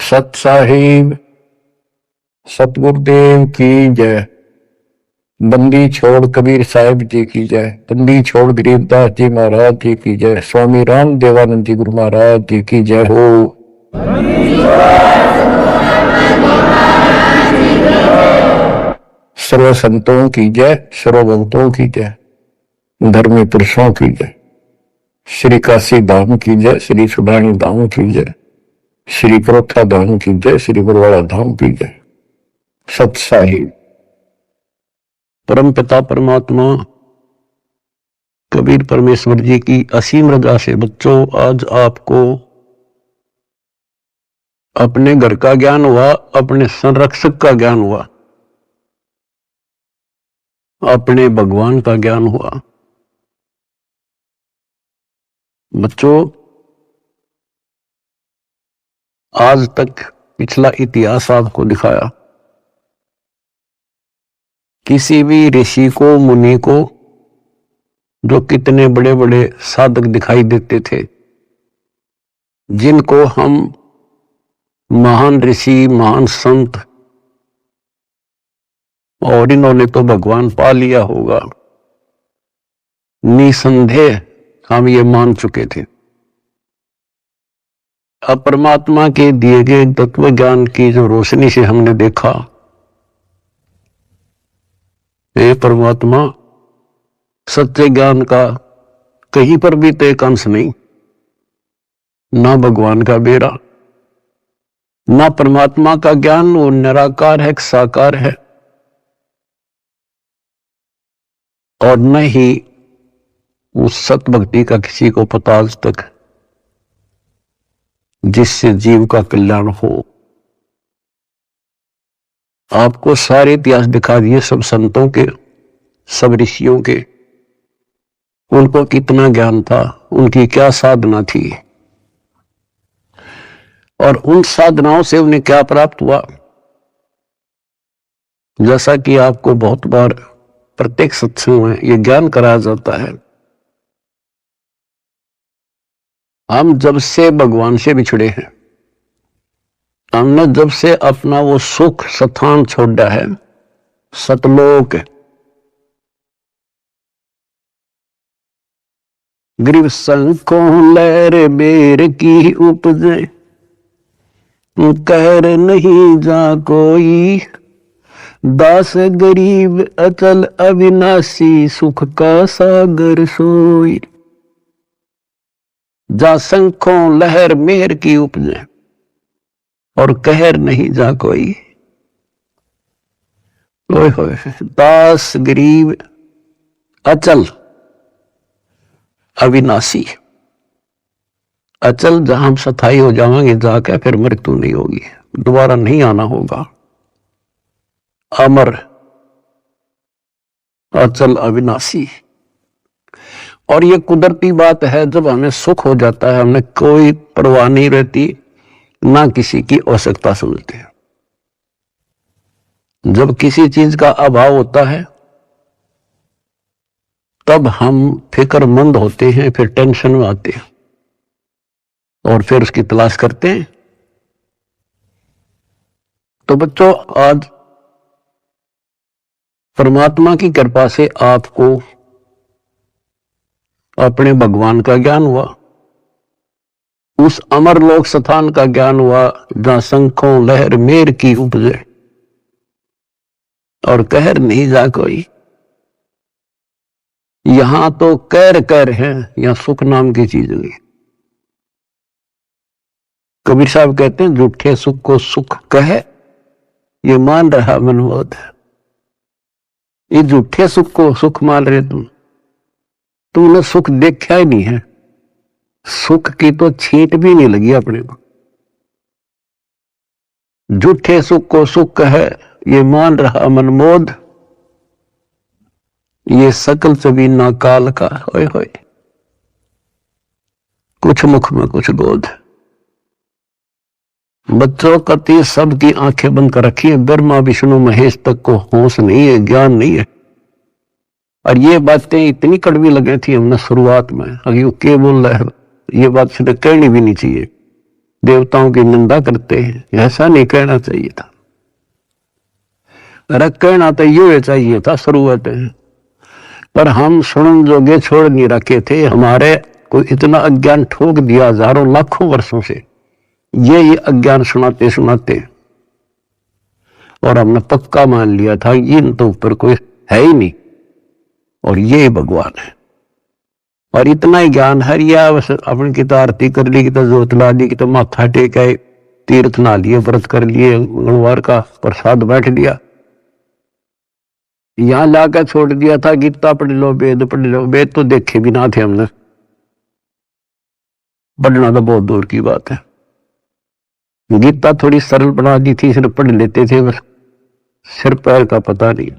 सत साहिब सतगुरुदेव की जय। बंदी छोड़ कबीर साहिब जी की जय। बंदी छोड़ गरीबदास जी महाराज जी की जय। स्वामी राम देवानंद जी गुरु महाराज जी की जय हो। सर्व संतों की जय, सर्व भक्तों की जय, धर्मी पुरुषों की जय। श्री काशी धाम की जय, श्री सुडानी धाम की जय, श्री करोथा धाम की जय, श्री बरवाड़ा धाम की जय। सत साहिब परम पिता परमात्मा कबीर परमेश्वर जी की असीम रजा से बच्चों आज आपको अपने घर का ज्ञान हुआ, अपने संरक्षक का ज्ञान हुआ, अपने भगवान का ज्ञान हुआ। बच्चों आज तक पिछला इतिहास आपको दिखाया। किसी भी ऋषि को मुनि को जो कितने बड़े बड़े साधक दिखाई देते थे, जिनको हम महान ऋषि महान संत और इन्होंने तो भगवान पा लिया होगा, निसंदेह हम ये मान चुके थे। अब परमात्मा के दिए गए तत्व ज्ञान की जो रोशनी से हमने देखा, ये परमात्मा सत्य ज्ञान का कहीं पर भी तो एक अंश नहीं, ना भगवान का बेरा, ना परमात्मा का ज्ञान वो निराकार है, साकार है, और न ही उस सत भक्ति का किसी को पता आज तक जिससे जीव का कल्याण हो। आपको सारे इतिहास दिखा दिए, सब संतों के, सब ऋषियों के, उनको कितना ज्ञान था, उनकी क्या साधना थी और उन साधनाओं से उन्हें क्या प्राप्त हुआ। जैसा कि आपको बहुत बार प्रत्येक सत्संग में यह ज्ञान कराया जाता है, हम जब से भगवान से बिछड़े हैं, हमने जब से अपना वो सुख स्थान छोड़ा है, सतलोक, ग्रीव संकों लहर बेर की उपजे, कहर नहीं जा कोई, दास गरीब अचल अविनाशी, सुख का सागर सोई। जा संखों लहर मेहर की उपजे और कहर नहीं जा कोई। ओए होए, दास गरीब अचल अविनाशी, अचल जहां हम सथाई हो जाएंगे जाके फिर मृत्यु नहीं होगी, दोबारा नहीं आना होगा। अमर अचल अविनाशी। और ये कुदरती बात है, जब हमें सुख हो जाता है हमें कोई परवाह नहीं रहती, ना किसी की आवश्यकता समझते। जब किसी चीज का अभाव होता है तब हम फिक्रमंद होते हैं, फिर टेंशन में आते हैं और फिर उसकी तलाश करते हैं। तो बच्चों आज परमात्मा की कृपा से आपको अपने भगवान का ज्ञान हुआ, उस अमर लोक स्थान का ज्ञान हुआ जहां शंखों लहर मेर की उपजे और कहर नहीं जा कोई। यहां तो कहर है, यहां सुख नाम की चीज नहीं। कबीर साहब कहते हैं झूठे सुख को सुख कहे, ये मान रहा मनमोद। ये झूठे सुख को सुख मान रहे तुमने सुख देखा ही नहीं है, सुख की तो छींट भी नहीं लगी अपने को। झूठे सुख को सुख है ये मान रहा मनमोद, ये सकल चबीना काल का। होए होए, कुछ मुख में कुछ बोध। बच्चों कति सबकी आंखें बंद कर रखी है, ब्रह्मा विष्णु महेश तक को होश नहीं है, ज्ञान नहीं है। और ये बातें इतनी कड़वी लगी थी हमने शुरुआत में, अभी वो क्या बोल रहा है, ये बात सीधे कहनी भी नहीं चाहिए। देवताओं की निंदा करते हैं, ऐसा नहीं कहना चाहिए था। अरे कहना तो ये चाहिए था शुरुआत में, पर हम सुनन जोगे छोड़ नहीं रखे थे। हमारे को इतना अज्ञान ठोक दिया हजारों लाखों वर्षों से, ये अज्ञान सुनाते सुनाते, और हमने पक्का मान लिया था इन तो ऊपर कोई है ही नहीं और ये भगवान है। और इतना ही ज्ञान है, या बस अपनी की तो आरती कर ली, की तो जोत ला ली, की तो माथा टेका, तीर्थ ना लिए, व्रत कर लिए, मंगलवार का प्रसाद बैठ लिया, यहां लाकर छोड़ दिया था गीता पढ़ लो, वेद पढ़ लो। वेद तो देखे भी ना थे हमने, पढ़ना तो बहुत दूर की बात है। गीता थोड़ी सरल बना दी थी, सिर्फ पढ़ लेते थे, बस सिर पैर का पता नहीं।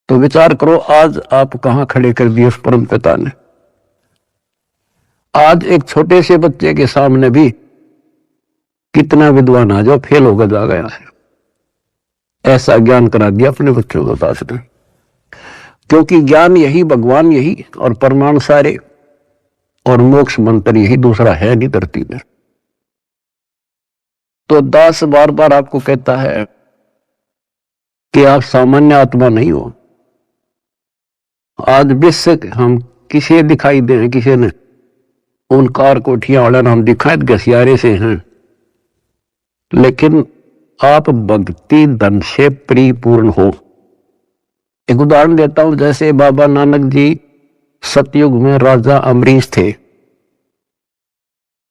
तो विचार करो आज आप कहां खड़े कर दिए उस परम पिता ने। आज एक छोटे से बच्चे के सामने भी कितना विद्वान आ जाओ फेल होकर जा गया है, ऐसा ज्ञान करा दिया अपने बच्चों को पास ने। क्योंकि ज्ञान यही, भगवान यही, और परमाणु सारे, और मोक्ष मंत्र यही, दूसरा है नहीं धरती में। तो दास बार बार आपको कहता है कि आप सामान्य आत्मा नहीं हो। आज विश्व हम किसे दिखाई दे, किसी ने उन कार कोठियां वाले हम दिखाए घसियारे से हैं, लेकिन आप भक्ति धन से परिपूर्ण हो। एक उदाहरण देता हूं, जैसे बाबा नानक जी सतयुग में राजा अमरीश थे,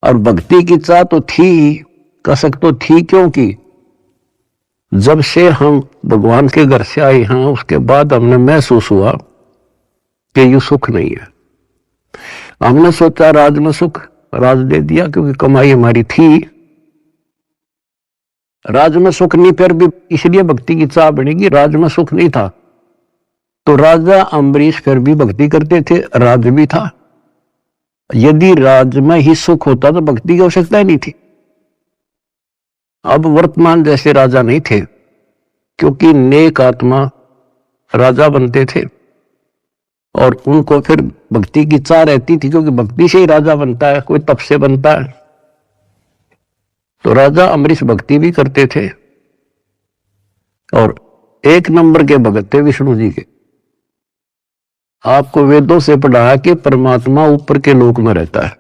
और भक्ति की चाह तो थी, कसक तो थी, क्योंकि जब से हम भगवान के घर से आए हैं उसके बाद हमने महसूस हुआ कि ये सुख नहीं है। हमने सोचा राज में सुख, राज दे दिया क्योंकि कमाई हमारी थी, राज में सुख नहीं, फिर भी इसलिए भक्ति की चाह बढ़ेगी, राज में सुख नहीं था। तो राजा अम्बरीश फिर भी भक्ति करते थे, राज भी था। यदि राज में ही सुख होता तो भक्ति की आवश्यकता ही नहीं थी। अब वर्तमान जैसे राजा नहीं थे, क्योंकि नेक आत्मा राजा बनते थे, और उनको फिर भक्ति की चाह रहती थी, क्योंकि भक्ति से ही राजा बनता है, कोई तप से बनता है। तो राजा अम्बरीश भक्ति भी करते थे, और एक नंबर के भगत थे विष्णु जी के। आपको वेदों से पढ़ाया कि परमात्मा ऊपर के लोक में रहता है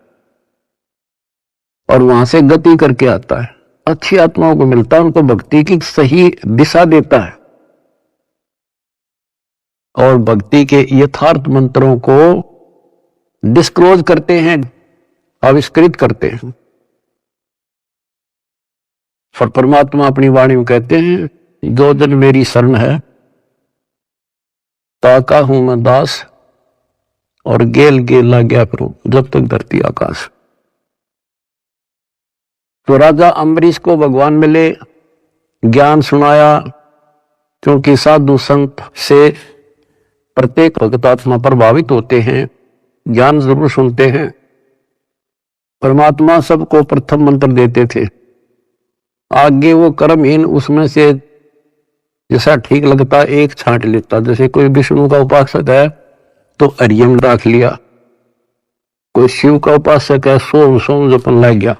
और वहां से गति करके आता है, अच्छी आत्माओं को मिलता है, उनको भक्ति की सही दिशा देता है, और भक्ति के यथार्थ मंत्रों को डिस्क्लोज करते हैं, आविष्कृत करते हैं। और परमात्मा अपनी वाणी में कहते हैं, जो जन मेरी शरण है ताका हूं मैं दास, और गेल गेला गया फिर जब तक धरती आकाश। तो राजा अम्बरीश को भगवान मिले, ज्ञान सुनाया, क्योंकि साधु संत से प्रत्येक भक्त आत्मा प्रभावित होते हैं, ज्ञान जरूर सुनते हैं। परमात्मा सबको प्रथम मंत्र देते थे, आगे वो कर्महीन उसमें से जैसा ठीक लगता एक छांट लेता। जैसे कोई विष्णु का उपासक है तो हरियम रख लिया, कोई शिव का उपासक है सोम सोम जपन लग गया,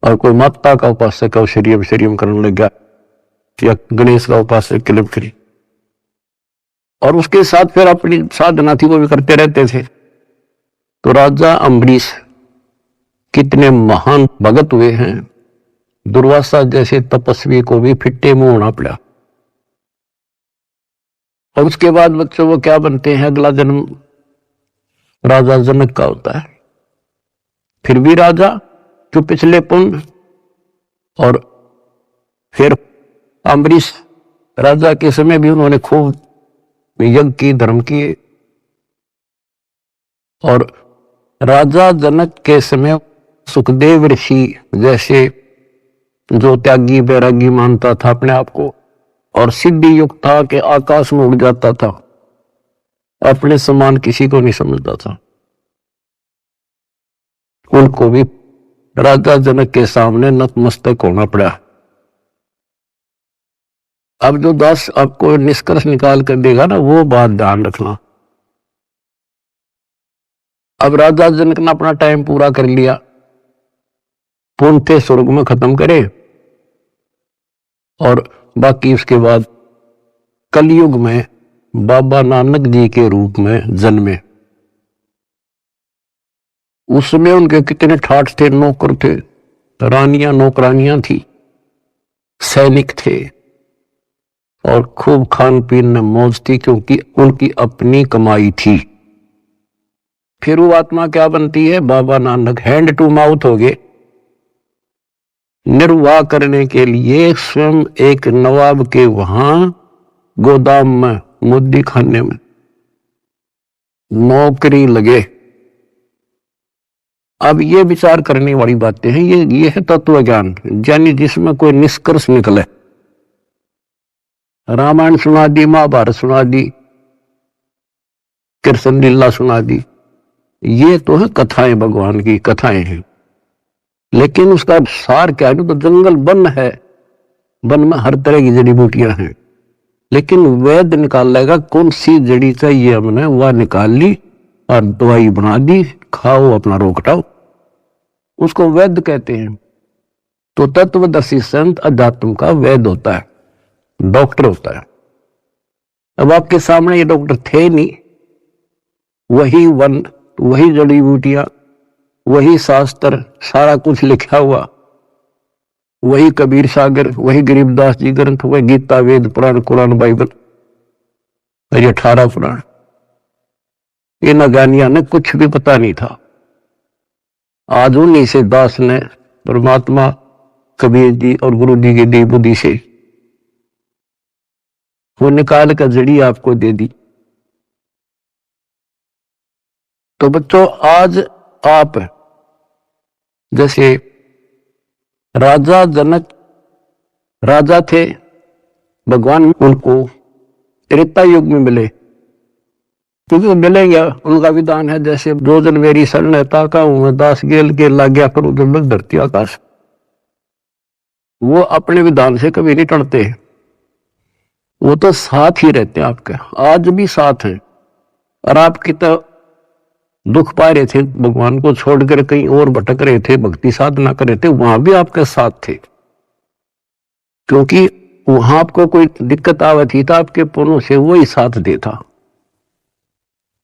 और कोई माता का उपासक है शरीयम शरीयम करने लग गया, या गणेश का उपासक किलम करी, और उसके साथ फिर अपनी साधना थी वो भी करते रहते थे। तो राजा अम्बरीश कितने महान भगत हुए हैं, दुर्वासा जैसे तपस्वी को भी फिट्टे मुंह होना पड़ा। और उसके बाद बच्चों वो क्या बनते हैं, अगला जन्म राजा जनक का होता है, फिर भी राजा जो पिछले पुण्य, और फिर अम्बरीश राजा के समय भी उन्होंने खूब यज्ञ की, धर्म किए, और राजा जनक के समय सुखदेव ऋषि जैसे जो त्यागी बैरागी मानता था अपने आप को, और सिद्धि युक्त था कि आकाश में उड़ जाता था, अपने समान किसी को नहीं समझता था, उनको भी राजा जनक के सामने नतमस्तक होना पड़ा। अब जो दास आपको निष्कर्ष निकाल कर देगा ना, वो बात ध्यान रखना। अब राजा जनक ने अपना टाइम पूरा कर लिया, पुण्य स्वर्ग में खत्म करे, और बाकी उसके बाद कलयुग में बाबा नानक जी के रूप में जन्मे। उसमें उनके कितने ठाठ थे, नौकर थे, रानियां नौकरानियां थी, सैनिक थे, और खूब खान पीन में मौज थी, क्योंकि उनकी अपनी कमाई थी। फिर वो आत्मा क्या बनती है? Baba Nanak hand to mouth हो गए। निर्वाह करने के लिए स्वयं एक नवाब के वहां गोदाम में, मुद्दी खाने में नौकरी लगे। अब ये विचार करने वाली बातें हैं, ये है तत्व ज्ञान, यानी जिसमें कोई निष्कर्ष निकले। रामायण सुना दी, महाभारत सुना दी, कृष्ण लीला सुना दी, ये तो है कथाएं, भगवान की कथाएं हैं, लेकिन उसका सार क्या है? तो जंगल वन है, वन में हर तरह की जड़ी बूटियां हैं, लेकिन वैद्य निकाल लेगा कौन सी जड़ी चाहिए, हमने वह निकाल ली और दवाई बना दी, खाओ अपना रोग हटाओ, उसको वैद्य कहते हैं। तो तत्वदर्शी संत अध्यात्म का वैद्य होता है, डॉक्टर होता है। अब आपके सामने ये डॉक्टर थे नहीं, वही वन, वही जड़ी बूटियां, वही शास्त्र, सारा कुछ लिखा हुआ, वही कबीर सागर, वही गरीबदास जी ग्रंथ, वही गीता, वेद, पुराण, कुरान, बाइबल, ये 18 पुराण। इन अज्ञानियों ने कुछ भी पता नहीं था। आज उन्हीं से दास ने परमात्मा कबीर जी और गुरु जी की दी बुद्धि से वो निकाल कर जड़ी आपको दे दी। तो बच्चों, आज आप जैसे राजा जनक राजा थे, भगवान उनको त्रेता युग में मिले, क्योंकि वो मिलेंगे, उनका विधान है जैसे दो जन मेरी शरण है, ताका हूं मैं दास गेल के लाग गया करूं जब धरती आकाश। वो अपने विधान से कभी नहीं टलते, वो तो साथ ही रहते हैं आपके, आज भी साथ हैं। और आप कितना दुख पा रहे थे, भगवान को छोड़कर कहीं और भटक रहे थे, भक्ति साधना कर रहे थे, वहां भी आपके साथ थे, क्योंकि वहां आपको कोई दिक्कत आवे थी तो आपके पुण्यों से वो ही साथ देता,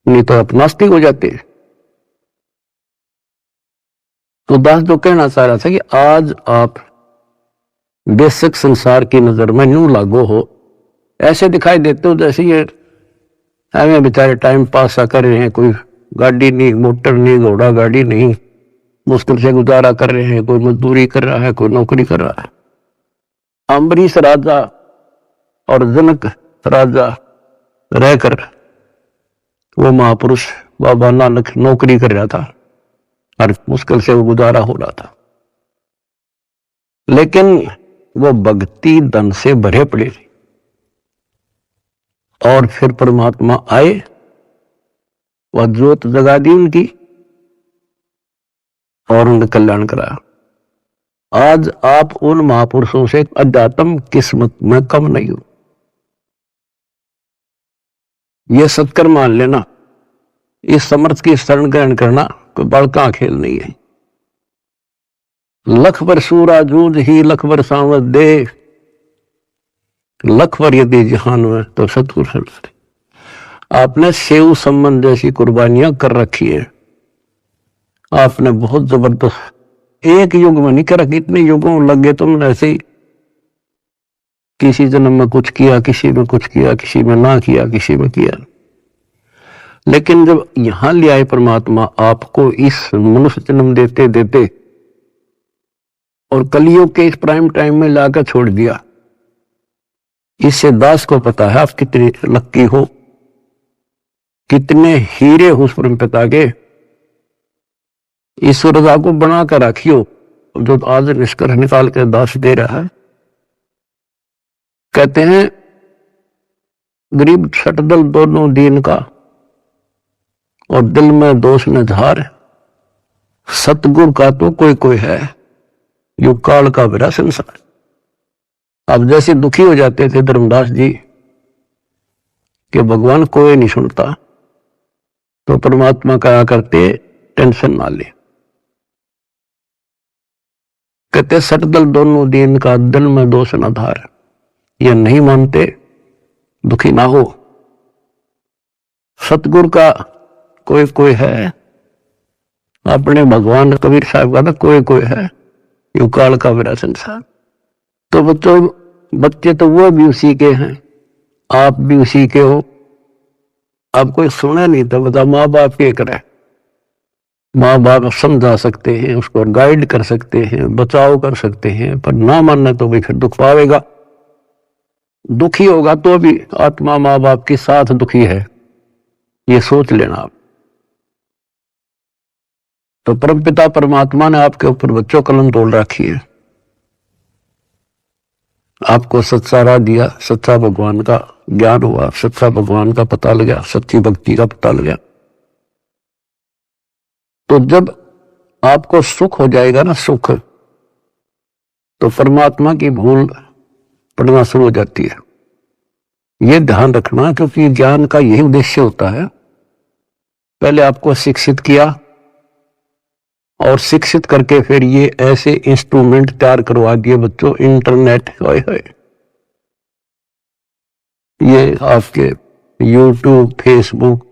नहीं तो आप नास्तिक हो जाते। तो दास जो कहना चाह रहा था कि आज आप बेशक संसार की नजर में यूं लागू हो, ऐसे दिखाई देते हो जैसे ये हमें बेचारे टाइम पास कर रहे हैं, कोई गाड़ी नहीं, मोटर नहीं, घोड़ा गाड़ी नहीं, मुश्किल से गुजारा कर रहे हैं, कोई मजदूरी कर रहा है, कोई नौकरी कर रहा है। अम्बरीश राजा और जनक राजा रहकर वो महापुरुष बाबा नानक नौकरी कर रहा था और मुश्किल से वो गुजारा हो रहा था, लेकिन वो भक्ति धन से भरे पड़े थे। और फिर परमात्मा आए, वह ज्योत जगा दी उनकी और उनका कल्याण कराया। आज आप उन महापुरुषों से अध्यात्म किस्मत में कम नहीं हो, यह सत्कर मान लेना। इस समर्थ की शरण ग्रहण करना कोई बड़का खेल नहीं है। लख वर सूरा जूझ ही लख वर सांवत दे, लख वर यदि जहान में तो सतगुरु। आपने सेव संबंध जैसी कुर्बानियां कर रखी है, आपने बहुत जबरदस्त, एक युग में नहीं कर, कितने युगों लगे तुमने ऐसे ही, किसी जन्म में कुछ किया, किसी में कुछ किया, किसी में ना किया, किसी में किया, लेकिन जब यहां ले आए परमात्मा आपको इस मनुष्य जन्म देते देते और कलियुग के इस प्राइम टाइम में लाकर छोड़ दिया, इससे दास को पता है आप कितने लक्की हो, कितने हीरे हो उस परम पिता के। इस रजा को बना कर रखियो जो आज निष्कर्ष निकाल कर दास दे रहा है। कहते हैं गरीब छटदल दोनों दीन का और दिल में दोष न झार, सतगुरु का तो कोई कोई है, युग काल का बिरा संसार। अब जैसे दुखी हो जाते थे धर्मदास जी कि भगवान कोई नहीं सुनता, तो परमात्मा कहा करते टेंशन ना ले। कहते सटदल दोनों दीन का दिल में दोष न धार, ये नहीं मानते दुखी ना हो। सतगुरु का कोई कोई है, अपने भगवान कबीर साहब का तो कोई कोई है, यू काल का मेरा संसार। तो बच्चे तो वो भी उसी के हैं, आप भी उसी के हो। अब कोई सुने नहीं तो बता माँ बाप क्या करे। माँ बाप समझा सकते हैं, उसको गाइड कर सकते हैं, बचाव कर सकते हैं, पर ना मानना तो भी फिर दुख पावेगा। दुखी होगा तो भी आत्मा माँ बाप के साथ दुखी है, ये सोच लेना आप। तो परमपिता परमात्मा ने आपके ऊपर बच्चों कलम तोड़ रखी है, आपको सच्चा राह दिया, सच्चा भगवान का ज्ञान हुआ, सच्चा भगवान का पता लगा, सच्ची भक्ति का पता लगा। तो जब आपको सुख हो जाएगा ना, सुख, तो परमात्मा की भूल पड़ना शुरू हो जाती है। ये ध्यान रखना, क्योंकि ज्ञान का यही उद्देश्य होता है। पहले आपको शिक्षित किया और शिक्षित करके फिर ये ऐसे इंस्ट्रूमेंट तैयार करवा दिए बच्चों, इंटरनेट, ये आपके यूट्यूब, फेसबुक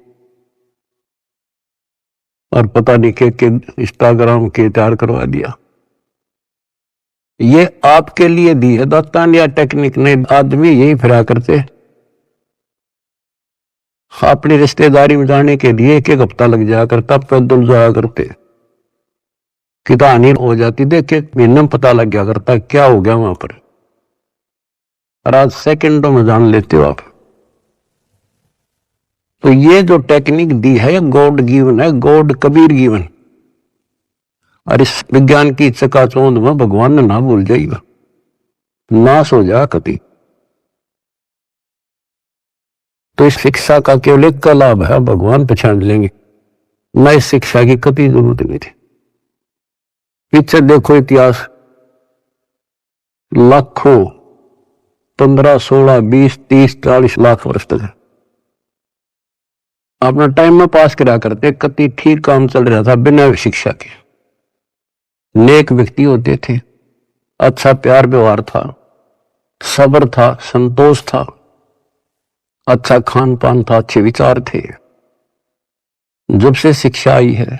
और पता नहीं के इंस्टाग्राम के तैयार करवा दिया। ये आपके लिए दी है दाता या टेक्निक ने। आदमी यही फिरा करते, अपनी रिश्तेदारी में जाने के लिए एक एक हफ्ता लग जाया करता, पैदल जाया करते, कि कहानी हो जाती, देख एक महीने में पता लग गया करता क्या हो गया वहां पर, और आज सेकंडों में जान लेते हो आप। तो ये जो टेक्निक दी है गॉड गिवन है, गॉड कबीर गिवन। और इस विज्ञान की चकाचौंध में भगवान ने ना भूल जाएगा, नाश हो जा कभी। तो इस शिक्षा का केवल एक का लाभ है, भगवान पहचान लेंगे, न इस शिक्षा की कभी जरूरत नहीं थी। पीछे देखो इतिहास, लाखों, 15, 16, 20, 30, 40 लाख वर्ष तक अपना टाइम में पास करा करते, कति ठीक काम चल रहा था बिना शिक्षा के। नेक व्यक्ति होते थे, अच्छा प्यार व्यवहार था, सब्र था, संतोष था, अच्छा खान पान था, अच्छे विचार थे। जब से शिक्षा आई है,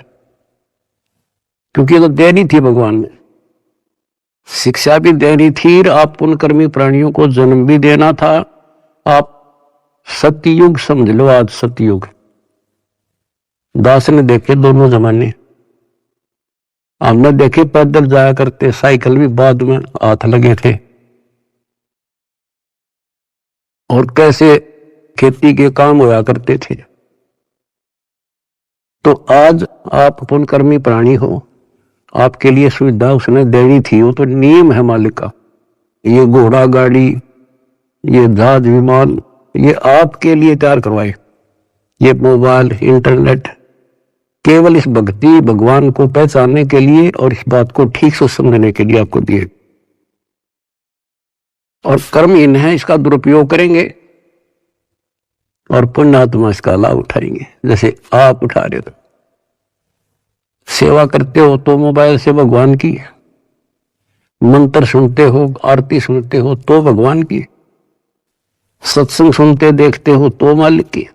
क्योंकि तो देनी थी भगवान ने, शिक्षा भी देनी थी, आप पुण्यकर्मी प्राणियों को जन्म भी देना था। आप सतयुग समझ लो, आज सतयुग। दास ने देखे दोनों जमाने, हमने देखे पैदल जाया करते, साइकिल भी बाद में हाथ लगे थे, और कैसे खेती के काम होया करते थे। तो आज आप पुण्यकर्मी प्राणी हो, आपके लिए सुविधा उसने देनी थी, वो तो नियम है मालिक का। ये घोड़ा गाड़ी, ये जहाज विमान, ये आपके लिए तैयार करवाए, ये मोबाइल, इंटरनेट, केवल इस भक्ति भगवान को पहचानने के लिए और इस बात को ठीक से समझने के लिए आपको दिए। और कर्महीन है, इसका दुरुपयोग करेंगे और पुण्यात्मा इसका लाभ उठाएंगे, जैसे आप उठा रहे हो। सेवा करते हो तो मोबाइल से भगवान की, मंत्र सुनते हो, आरती सुनते हो तो भगवान की, सत्संग सुनते देखते हो तो मालिक की,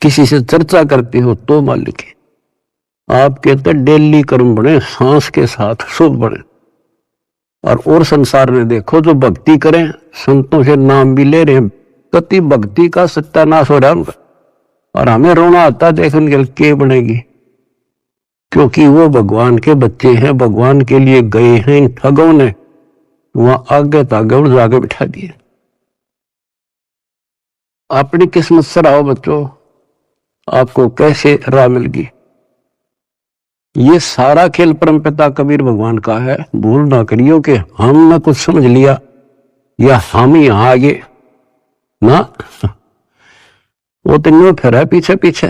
किसी से चर्चा करते हो तो मालिक की। आप कहते हैं डेली कर्म बने, सांस के साथ शुभ बने। और संसार में देखो, जो भक्ति करें, संतों से नाम भी ले रहे हैं, कति भक्ति का सत्यानाश हो रहा है उनका, और हमें रोना आता देख उनके के बनेगी, क्योंकि वो भगवान के बच्चे हैं, भगवान के लिए गए हैं। इन ठगों ने वहां आगे तागे और जाके बिठा दिए। अपनी किस्मत से रहो बच्चों, आपको कैसे राह मिल गई। ये सारा खेल परमपिता कबीर भगवान का है। भूल ना करियो कि हमने कुछ समझ लिया या हम ही यहां आगे ना, वो तो न्यू फिर है पीछे पीछे।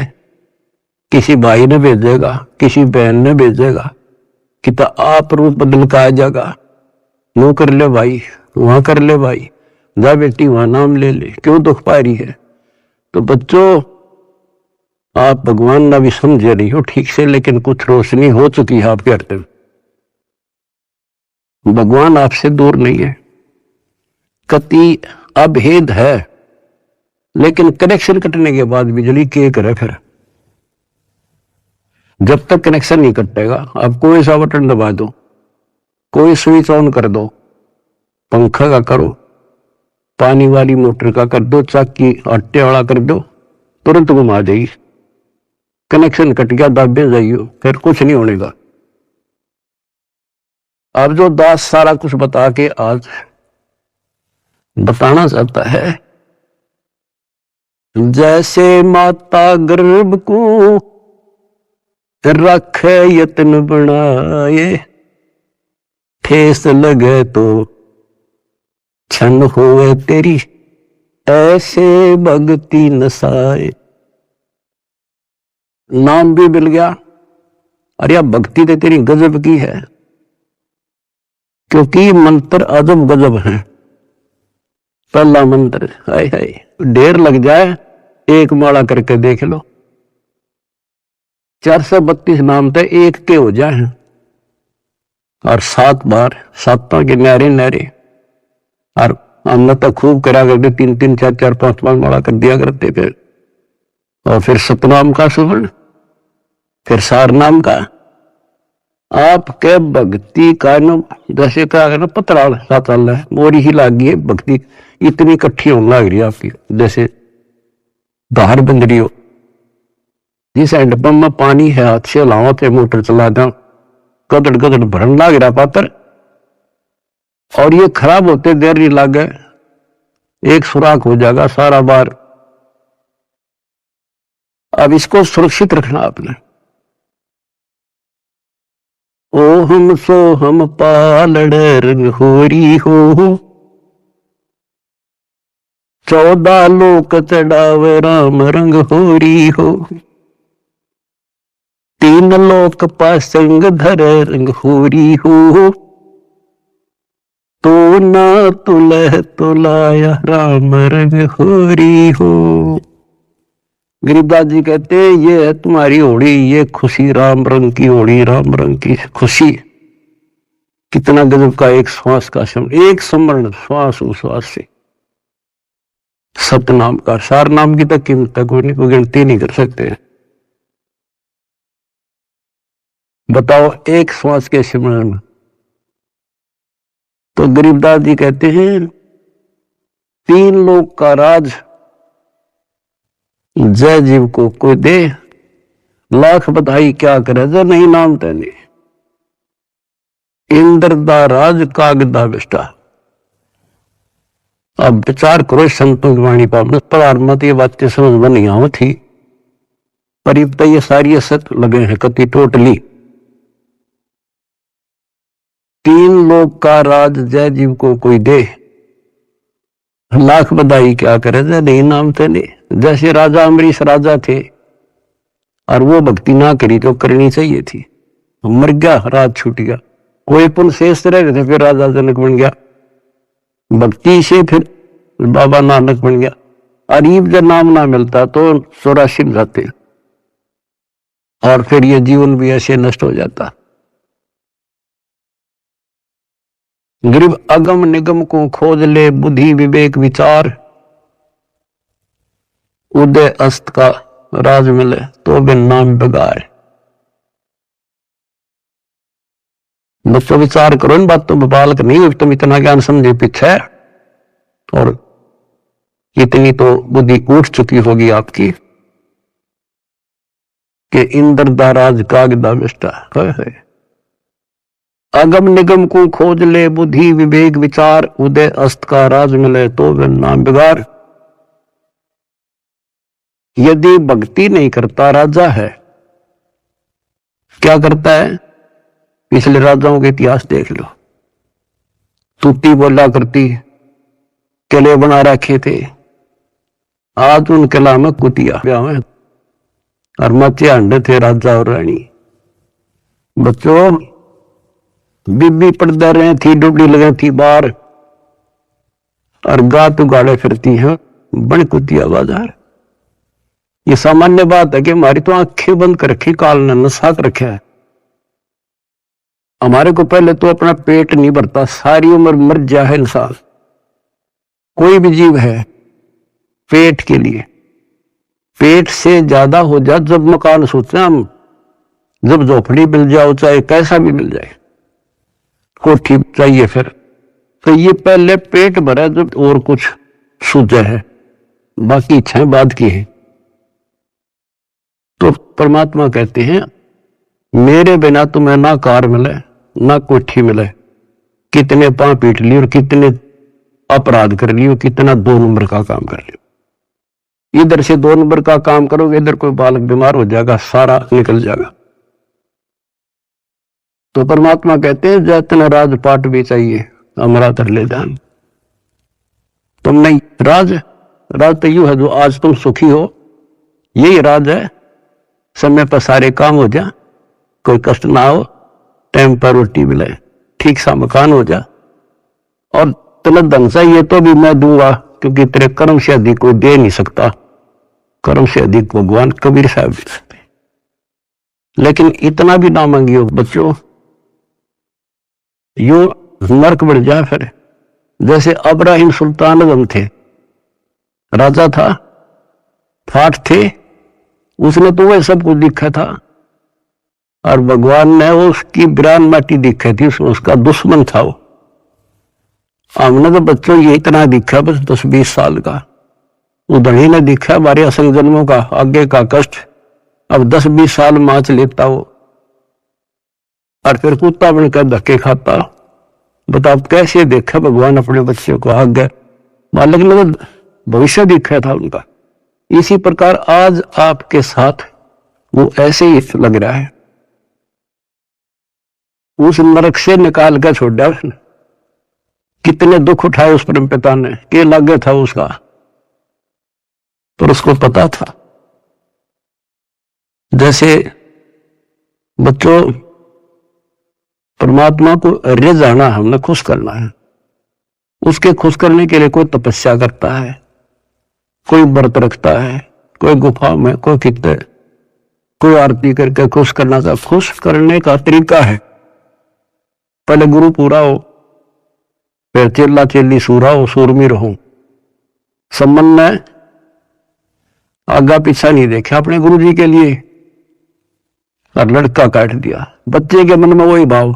किसी भाई ने भेजेगा, किसी बहन ने भेजेगा कि तो आप रूप बदल का आ जाएगा, नो कर ले भाई, वहां कर ले भाई, जा बेटी वहां नाम ले ले, क्यों दुख पा रही है। तो बच्चों, आप भगवान ना भी समझे रही हो ठीक से, लेकिन कुछ रोशनी हो चुकी है आपके हृदय में। भगवान आपसे दूर नहीं है, कति अभेद है, लेकिन कनेक्शन कटने के बाद बिजली के करे फिर। जब तक कनेक्शन नहीं कटेगा, आप कोई सा बटन दबा दो, कोई स्विच ऑन कर दो, पंखा का करो, पानी वाली मोटर का कर दो, चाकी आटे वाला कर दो, तुरंत घुमा देगी। कनेक्शन कट गया, दाबे जाइयो, फिर कुछ नहीं होने का। अब जो दास सारा कुछ बता के आज बताना चाहता है, जैसे माता गर्भ को रखे यत्न बनाए, ठेस लगे तो क्षण होए तेरी, ऐसे भक्ति नसाए। नाम भी मिल गया, अरे अब भक्ति तो तेरी गजब की है, क्योंकि मंत्र अजब गजब है। पहला मंत्र, हाय हाय, ढेर लग जाए, एक माला करके देख लो, 432 नाम तो एक के हो जाए, और 7 बार, 7 के न्यारे न्यारे। और हमने तो खूब करा करते, 3-3, 4-4, 5-5 माला कर दिया करते फिर। और फिर सतनाम का सुवर्ण, फिर सार नाम का। आपके भक्ति का न जैसे क्या करना, पतराल सा चल रहा है, मोरी ही लागी है भक्ति, इतनी इकट्ठी होने लग रही है आपकी, जैसे धार बंद रही हो। जिस हैंडपंप में पानी है, हाथ से लाओ थे, मोटर चला दो, गदड़ गदड़ भरन लग रहा पात्र, और ये खराब होते देर नहीं लागे, एक सुराख हो जाएगा सारा बार। अब इसको सुरक्षित रखना आपने। ओ हम सो हम पालड़ रंग होरी हो, 14 लोक चढ़ावे राम रंग होरी हो, 3 लोक पासंग धर रंग होरी हो, तो ना तुलह तुलाया राम रंग होरी हो। गरीबदास जी कहते हैं, ये है तुम्हारी होली, ये खुशी राम रंग की होली, राम रंग की खुशी। कितना गजब का एक श्वास का शब्द, एक स्मरण, श्वास उश्वास से सतनाम का, सार नाम की तक कीमत तक कोई नहीं, गिनती नहीं कर सकते। बताओ एक श्वास के स्मरण में। तो गरीबदास जी कहते हैं, 3 लोक का राज जय जीव को कोई दे, लाख बधाई क्या करे, जय नहीं नाम तेने, इंद्र दा राज कागदा बिष्टा। अब विचार करो संतों की वाणी पर, प्रारंभ ये बातें समझ में नहीं आव थी, पर ये सारी असत लगे हैं कति टोटली। 3 लोक का राज जय जीव को कोई दे, लाख बधाई क्या करे, जय नहीं नाम तेने। जैसे राजा अमरीश राजा थे, और वो भक्ति ना करी तो करनी चाहिए थी, मर गया, राज छूट गया, कोई पुण्य शेष रह गए थे, फिर राजा जनक बन गया, भक्ति से फिर बाबा नानक बन गया। अरीब जब नाम ना मिलता तो 84 जाते, और फिर ये जीवन भी ऐसे नष्ट हो जाता। गरीब अगम निगम को खोज ले, बुद्धि विवेक विचार, उदय अस्त का राज मिले, तो बिन नाम बेगार। बच्चों विचार करो इन बातों में, बालक नहीं हो तुम इतना ज्ञान समझे पीछे, और इतनी तो बुद्धि उठ चुकी होगी आपकी कि इंद्र दा राज कागदा बिष्टा है। अगम निगम को खोज ले, बुद्धि विवेक विचार, उदय अस्त का राज मिले, तो बिन नाम बेगार। यदि भक्ति नहीं करता, राजा है, क्या करता है? पिछले राजाओं के इतिहास देख लो, तूती बोला करती, किले बना रखे थे, आज उन किला में कुतिया में, और मचे अंडे थे राजा और रानी। बच्चों, बीबी पड़दा रहे थी, डुबली लगे थी बाहर, और गात उगाड़े फिरती हैं बन कुतिया बाजार। ये सामान्य बात है कि हमारी तो आंखें बंद कर रखी, काल ने नशा कर रखा है। हमारे को पहले तो अपना पेट नहीं भरता, सारी उम्र मर जा है इंसान, कोई भी जीव है, पेट के लिए। पेट से ज्यादा हो जाए जब मकान सोचते हैं हम, जब झोपड़ी मिल जाओ चाहे कैसा भी मिल जाए, कोठी चाहिए फिर, तो ये पहले पेट भरा जब और कुछ सूझा है, बाकी इच्छाएं बाद की है। तो परमात्मा कहते हैं मेरे बिना तुम्हें ना कार मिले ना कोठी मिले, कितने पांव पीट लिए और कितने अपराध कर लिए, कितना 2 नंबर का काम कर लियो। इधर से 2 नंबर का काम करोगे, इधर कोई बालक बीमार हो जाएगा, सारा निकल जाएगा। तो परमात्मा कहते हैं जतन राजपाट भी चाहिए हमारा तर ले जान। तुम नहीं, राज तो यू है जो आज तुम सुखी हो, यही राज है। समय पर सारे काम हो जा, कोई कष्ट ना हो, टाइम पर रोटी मिले, ठीक सा मकान हो जा, और तुम्हें धन चाहिए तो भी मैं दूंगा, क्योंकि तेरे कर्म से अधिक कोई दे नहीं सकता। कर्म से अधिक भगवान कबीर साहब दे सकते। लेकिन इतना भी ना मांगियो बच्चों, यो नरक बढ़ जाए फिर। जैसे अब्राहिम सुल्तान आजम थे, राजा था, फाट थे, उसने तो वह सब कुछ दिखा था, और भगवान ने उसकी बिरान माटी दिखी थी, उसका दुश्मन था वो। हमने तो बच्चों ये इतना दिखा बस 10-20 साल का, उधड़ी ने दिखा 12 असंग जन्मों का आगे का कष्ट। अब 10-20 साल माच लेता वो, और फिर कुत्ता बनकर धक्के खाता। बताओ कैसे देखा भगवान अपने बच्चे को आगे, मालिक ने तो भविष्य दिखा था उनका। इसी प्रकार आज आपके साथ वो ऐसे ही लग रहा है। उस नरक से निकाल कर छोड़ दिया उसने, कितने दुख उठाए उस परम पिता ने, के लागे था उसका, पर उसको पता था। जैसे बच्चों परमात्मा को रिझाना, हमने खुश करना है। उसके खुश करने के लिए कोई तपस्या करता है, कोई व्रत रखता है, कोई गुफा में, कोई कितने, कोई आरती करके खुश करना था। खुश करने का तरीका है, पहले गुरु पूरा हो, फिर चेला चेली सूरा हो, सूरमी रहो। संबंध ने आगा पीछा नहीं देखा अपने गुरु जी के लिए, और लड़का काट दिया। बच्चे के मन में वही भाव,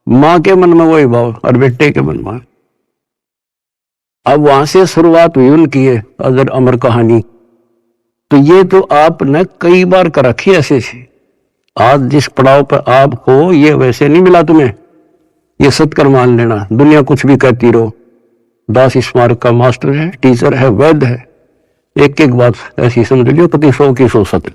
मां के मन में वही भाव, और बेटे के मन में। अब वहां से शुरुआत हुई उनकी है अजर अमर कहानी। तो ये तो आपने कई बार कर रखी ऐसे से। आज जिस पड़ाव पर आप हो, ये वैसे नहीं मिला तुम्हें, ये सत्कर मान लेना। दुनिया कुछ भी कहती रहो, दास स्मारक का मास्टर है, टीचर है, वैद्य है, एक एक बात ऐसी समझ लियो, पति 100 की 100 सत्य।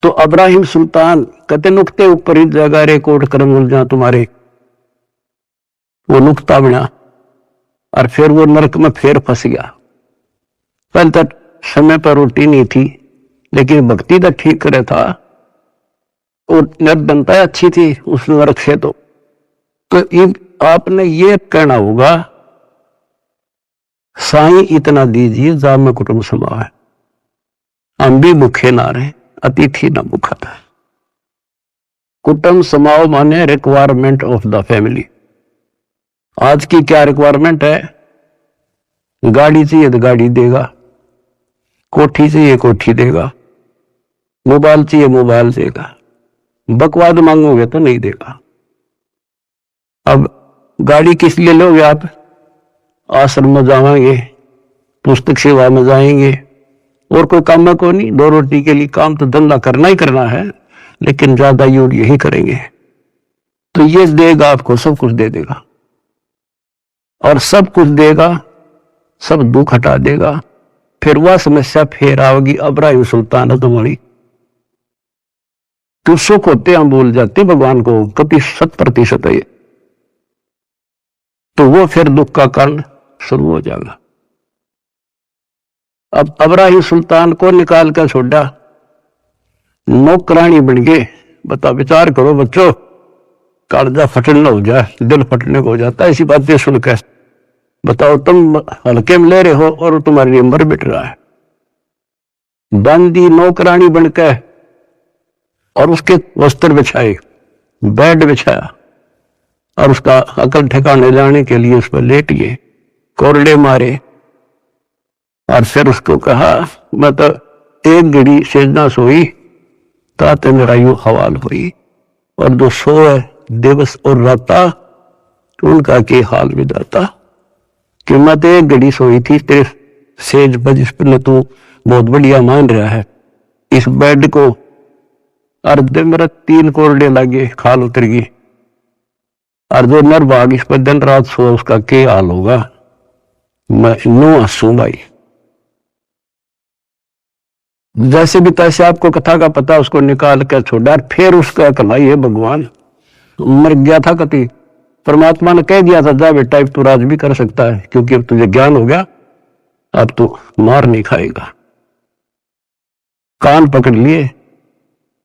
तो अब्राहिम सुल्तान कहते नुकते ऊपर ही जगह रे कोट कर्म मिल जा तुम्हारे, वो नुकता बना, और फिर वो नरक में फिर फंस गया। पहले तक समय पर रोटी नहीं थी, लेकिन भक्ति तक ठीक करे था, और निर्धनता अच्छी थी उस नरक से। तो आपने ये कहना होगा, साईं इतना दीजिए जा में कुटुंब समाओ है, हम भी भूखे ना रहे, अतिथि ना भूखा था। कुटुंब समाओ माने रिक्वायरमेंट ऑफ द फैमिली। आज की क्या रिक्वायरमेंट है? गाड़ी चाहिए तो गाड़ी देगा, कोठी चाहिए कोठी देगा, मोबाइल चाहिए मोबाइल देगा, बकवाद मांगोगे तो नहीं देगा। अब गाड़ी किस लिए लोगे आप? आश्रम में जाएंगे, पुस्तक सेवा में जाएंगे, और कोई काम में को नहीं, 2 रोटी के लिए काम तो धंधा करना ही करना है, लेकिन ज्यादा यूज यही करेंगे। तो ये देगा आपको, सब कुछ दे देगा, और सब कुछ देगा, सब दुख हटा देगा। फिर वह समस्या फिर आओगी अब्राहिम सुल्तान तुम्हारी। तो सुख होते हम भूल जाते भगवान को, कभी 100% है। तो वो फिर दुख का कारण शुरू हो जाएगा। अब अब्राहिम सुल्तान को निकाल कर छोड़ा, नौकरानी बन गए। बता विचार करो बच्चों, कालजा फटने हो जाए, दिल फटने को हो जाता है ऐसी बातें सुनकर। बताओ तुम हल्के में ले रहे हो और तुम्हारे लिए मर मिट रहा है। बांदी नौकरानी बनकर और उसके वस्त्र बिछाए, बेड बिछाया और उसका अकल ठिकाने लाने के लिए उस पर लेट गए, कोरडे मारे और फिर उसको कहा मैं तो एक घड़ी सेजना सोई ताते मेरा यू हवाल हुई और जो सोए दिवस और राता उनका के हाल विदाता कि मैं तो एक घड़ी सोई थी तेरे सेज पर जिस पर तू बहुत बढ़िया मान रहा है, इस बेड को और दिन मेरा 3 कोरडे लगे, खाल उतर गई और जो नरभाग इस पर दिन रात सो उसका के हाल होगा। मैं नो हंसू भाई। जैसे भी तैसे आपको कथा का पता उसको निकाल कर छोड़ा और फिर उसका कलाई है भगवान मर गया था कति, परमात्मा ने कह दिया था जा बेटा अब तू राज भी कर सकता है क्योंकि अब तुझे ज्ञान हो गया, अब तू मार नहीं खाएगा। कान पकड़ लिए,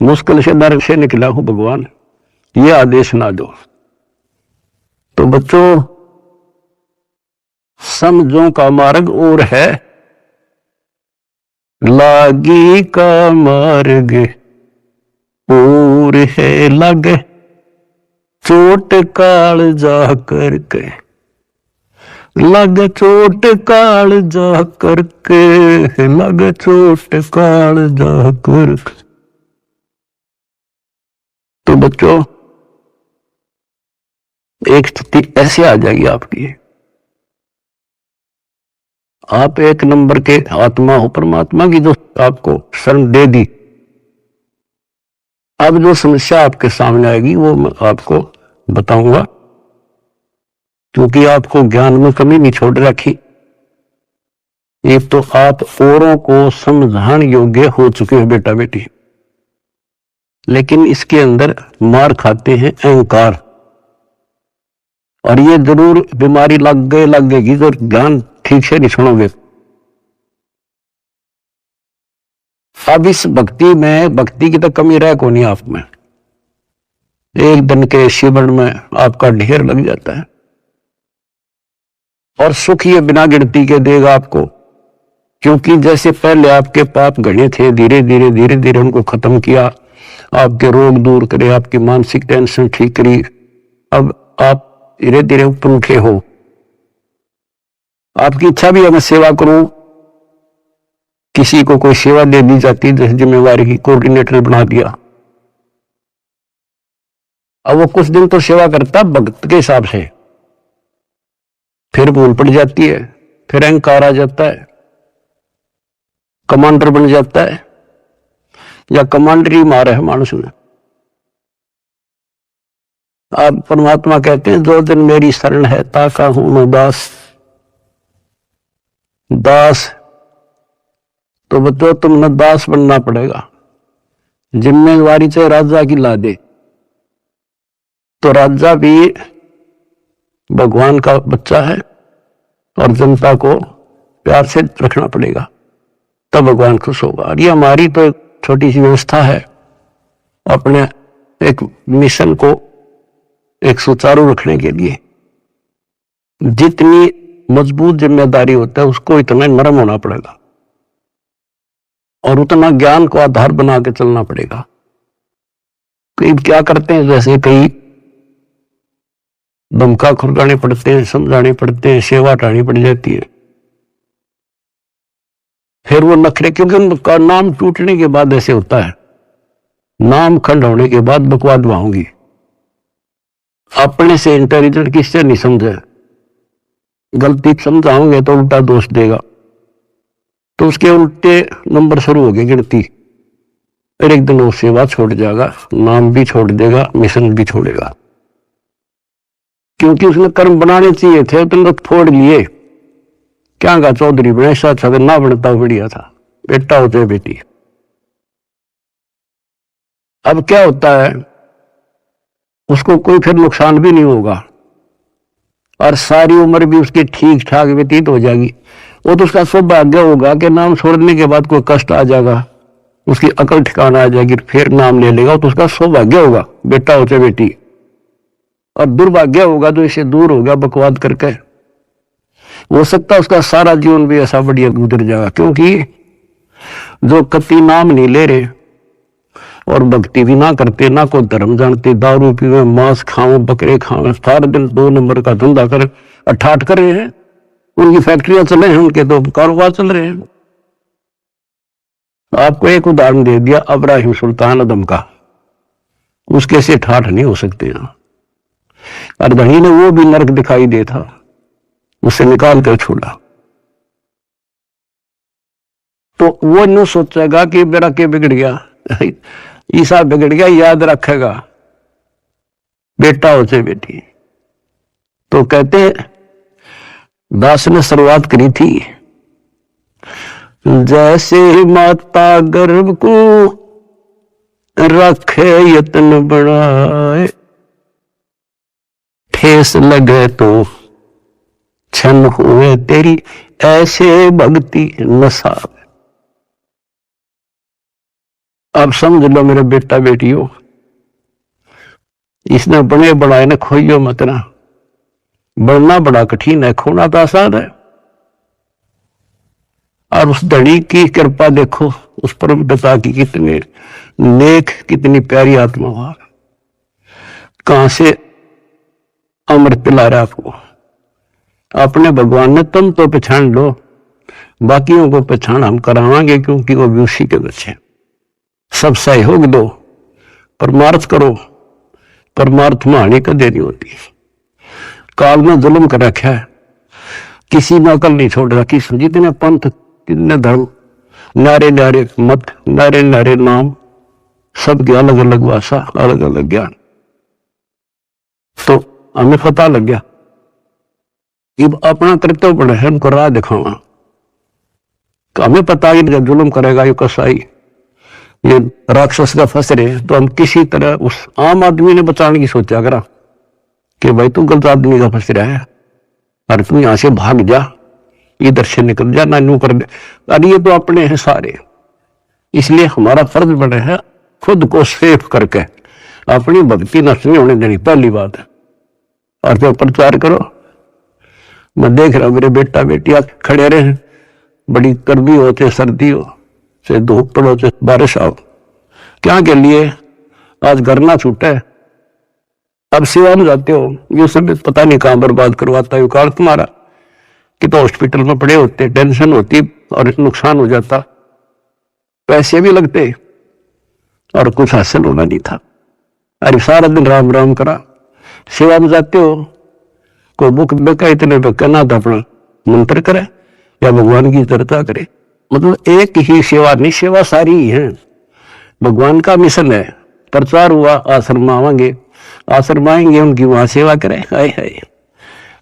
मुश्किल से नरक से निकला हूं भगवान, ये आदेश ना दो। तो बच्चों समझों का मार्ग और है, लागी का मार्ग और है लगे चोट काल जा करके, लग चोट काल जा करके, लग चोट काल जा करके। तो बच्चों एक स्थिति ऐसे आ जाएगी आपकी, आप एक नंबर के आत्मा हो परमात्मा की जो आपको शरण दे दी। अब जो समस्या आपके सामने आएगी वो मैं आपको बताऊंगा क्योंकि आपको ज्ञान में कमी नहीं छोड़ रखी। एक तो आप औरों को समझाने योग्य हो चुके हो बेटा बेटी, लेकिन इसके अंदर मार खाते हैं अहंकार और ये जरूर बीमारी लगेगी तो ज्ञान ठीक से नहीं सुनोगे। अब इस भक्ति में भक्ति की तो कमी रह को नहीं आप में, एक दिन के शिवन में आपका ढेर लग जाता है और सुख ये बिना गिनती के देगा आपको, क्योंकि जैसे पहले आपके पाप घने थे धीरे धीरे उनको खत्म किया, आपके रोग दूर करे, आपकी मानसिक टेंशन ठीक करी, अब आप धीरे धीरे ऊपर उठे हो। आपकी इच्छा भी है मैं सेवा करूं, किसी को कोई सेवा दे दी जाती है, जैसे जिम्मेवारी की कोऑर्डिनेटर बना दिया। अब वो कुछ दिन तो सेवा करता भक्त के हिसाब से, फिर भूल पड़ जाती है, फिर अहंकार आ जाता है, कमांडर बन जाता है या कमांडर ही मारा है मानुष ने। आप परमात्मा कहते हैं जो दिन मेरी शरण है ताका हूं मैं दास। दास तो बच्चों तुमने दास बनना पड़ेगा, जिम्मेवारी से राजा की ला दे तो राजा भी भगवान का बच्चा है और जनता को प्यार से रखना पड़ेगा तब भगवान खुश होगा। और ये हमारी तो छोटी सी व्यवस्था है अपने एक मिशन को एक सुचारू रखने के लिए। जितनी मजबूत जिम्मेदारी होता है उसको इतना नरम होना पड़ेगा और उतना ज्ञान को आधार बना के चलना पड़ेगा। कई क्या करते हैं, जैसे कई धमका खुरगाने पड़ते हैं, समझाने पड़ते हैं, सेवा हटानी पड़ जाती है, फिर वो नखरे, क्योंकि उनका नाम टूटने के बाद ऐसे होता है, नाम खंड होने के बाद बकवाद होंगी। अपने से इंटेलिजेंट किससे नहीं समझे, गलती समझाओगे तो उल्टा दोष देगा, तो उसके उल्टे नंबर शुरू हो गए गिनती, फिर एक दिन वो सेवा छोड़ जाएगा, नाम भी छोड़ देगा, मिशन भी छोड़ेगा, क्योंकि उसने कर्म बनाने चाहिए थे तो फोड़ लिए। क्या का चौधरी बने, ऐसा अच्छा ना बनता बढ़िया था, बेटा होते बेटी। अब क्या होता है, उसको कोई फिर नुकसान भी नहीं होगा और सारी उम्र भी उसकी ठीक ठाक व्यतीत हो जाएगी। वो तो उसका सौभाग्य होगा कि नाम छोड़ने के बाद कोई कष्ट आ जाएगा, उसकी अकल ठिकाना आ जाएगी, फिर नाम ले लेगा तो उसका सौभाग्य होगा बेटा हो चाहे बेटी। और दुर्भाग्य होगा जो इसे दूर हो गया बकवाद करके, हो सकता है उसका सारा जीवन भी ऐसा बढ़िया गुजर जाएगा, क्योंकि जो कति नाम नहीं ले रहे और भक्ति भी ना करते, ना कोई धर्म जानते, दारू पीवे, मांस खाओ, बकरे खाओ, सारा दिन 2 नंबर का धंधा कर अठाठ कर रहे हैं। उनकी फैक्ट्रियां चले हैं, उनके तो कारोबार चल रहे हैं। आपको एक उदाहरण दे दिया इब्राहिम सुल्तान अदम का, उसके से ठाठ नहीं हो सकते हैं। और धनी ने वो भी नरक दिखाई दे था, उसे निकाल कर छोड़ा। तो वो न सोचेगा कि मेरा क्या बिगड़ गया, ईसा बिगड़ गया, याद रखेगा बेटा हो चाहे बेटी। तो कहते दास ने शुरुआत करी थी, जैसे माता गर्भ को रखे यत्न बढ़ाए, ठेस लगे तो क्षण हुए तेरी, ऐसे भक्ति नशा। अब समझ लो मेरे बेटा बेटियों, इसने बने बढ़ाए ने खोइयो मत ना। बढ़ना बड़ा कठिन है, खोना तो आसान है। और उस धनी की कृपा देखो, उस परम पिता की कितने नेक, कितनी प्यारी आत्मा हुआ, कहां से अमृत पिला रहा आपको। अपने भगवान ने तुम तो पहचान लो, बाकियों को पहचान हम करावांगे, क्योंकि वो भी उसी के बच्चे। सब सहयोग दो, परमार्थ करो, परमार्थ में हानि कदे नहीं होती। काल में जुल्म कर रखा है, किसी में अकल नहीं छोड़ रखी। जितने पंथ, जितने धर्म, नारे नारे मत, नारे नारे नाम, सबकी अलग अलग भाषा, अलग अलग ज्ञान। तो हमें पता लग गया अब अपना कर्तव्य बने है उनको राह दिखावा। तो हमें पता ही जब जुल्म करेगा ये कसाई, ये राक्षस का फंस रहे, तो हम किसी तरह उस आम आदमी ने बचाने की सोचा करा कि भाई तू गलत आदमी का फंस रहा है और तू यहां से भाग जा, इधर से निकल जा, ना यूं कर दे। अरे ये तो अपने हैं सारे, इसलिए हमारा फर्ज बने है खुद को सेफ करके अपनी भक्ति नष्ट नहीं होने देनी, पहली बात है। और जो प्रचार करो, मैं देख रहा हूं मेरे बेटा बेटियां खड़े रहे, बड़ी गर्मी हो चाहे सर्दी हो, चाहे धूप पड़ो चाहे बारिश आओ, क्या के लिए आज घर ना छूटे। अब सेवा में जाते हो, ये सब पता नहीं कहां बर्बाद करवाता है काल तुम्हारा, कि तो हॉस्पिटल में पड़े होते, टेंशन होती और नुकसान हो जाता, पैसे भी लगते और कुछ हासिल होना नहीं था। अरे सारा दिन राम राम करा, सेवा में जाते हो, कोई बुक बेका इतने पे करना था, अपना मंत्र करे या भगवान की चर्चा करे। मतलब एक ही सेवा नहीं, सेवा सारी ही है। भगवान का मिशन है, प्रचार हुआ, आश्रम आवेंगे, आश्रम आएंगे, उनकी वहां सेवा करें। हाय हाय,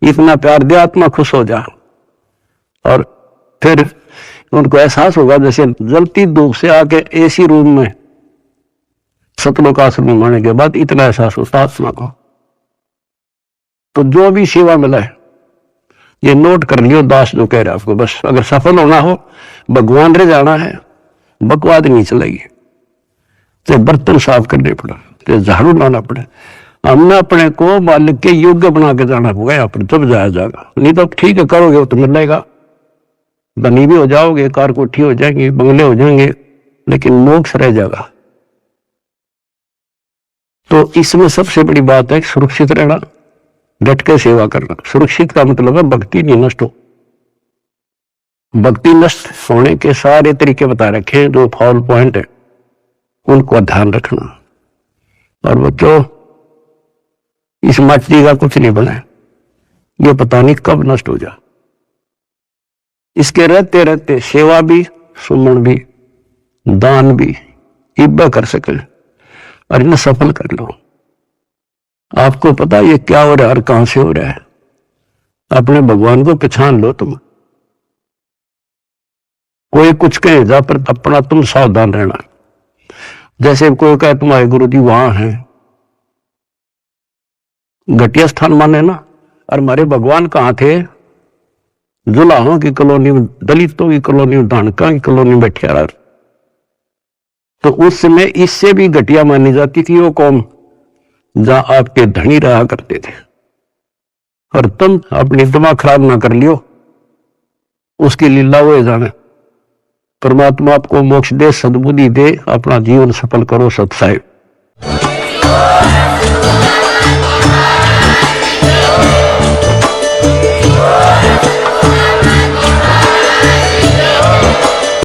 इतना प्यार दे, आत्मा खुश हो जा। और फिर उनको एहसास होगा जैसे जलती धूप से आके एसी रूम में सतलोक आश्रम में आने के बाद इतना एहसास होता आत्मा को। तो जो भी सेवा मिला है ये नोट कर लियो, दास जो कह रहे आपको, बस अगर सफल होना हो, भगवान रे जाना है, बकवाद नहीं चलेगी। चाहे बर्तन साफ करने पड़े, चाहे झाड़ू लाना पड़े, हमने अपने को मालिक के योग्य बना के जाना होगा यहाँ पर, तब जाया जाएगा। नहीं तो ठीक है करोगे तो मिलेगा, धनी भी हो जाओगे, कार कोठी हो जाएंगे, बंगले हो जाएंगे, लेकिन मोक्ष रह जाएगा। तो इसमें सबसे बड़ी बात है सुरक्षित रहना, डट के सेवा करना। सुरक्षित का मतलब है भक्ति नहीं नष्ट हो। भक्ति नष्ट होने के सारे तरीके बता रखे, जो फॉल पॉइंट है उनको ध्यान रखना। और बच्चों, इस माटी का कुछ नहीं बना है, ये पता नहीं कब नष्ट हो जा। इसके रहते रहते सेवा भी, सुमन भी, दान भी, इब्बा कर सके और इन्हें सफल कर लो। आपको पता ये क्या हो रहा है और कहां से हो रहा है, अपने भगवान को पहचान लो। तुम कोई कुछ कहे जा, पर अपना तुम सावधान रहना। जैसे कोई कहे तुम्हारे गुरु जी वहां हैं, घटिया स्थान माने ना। और हमारे भगवान कहां थे? जुलाहों की कॉलोनी में, दलितों की कॉलोनी में, धानका की कॉलोनी में बैठे रहा। तो उस समय इससे भी घटिया मानी जाती थी वो कौम, जहां आपके धनी रहा करते थे। और तुम अपनी दिमाग खराब ना कर लियो, उसकी लीला हुए जाने। परमात्मा आपको मोक्ष दे, सद्बुद्धि दे, अपना जीवन सफल करो सत साहिब।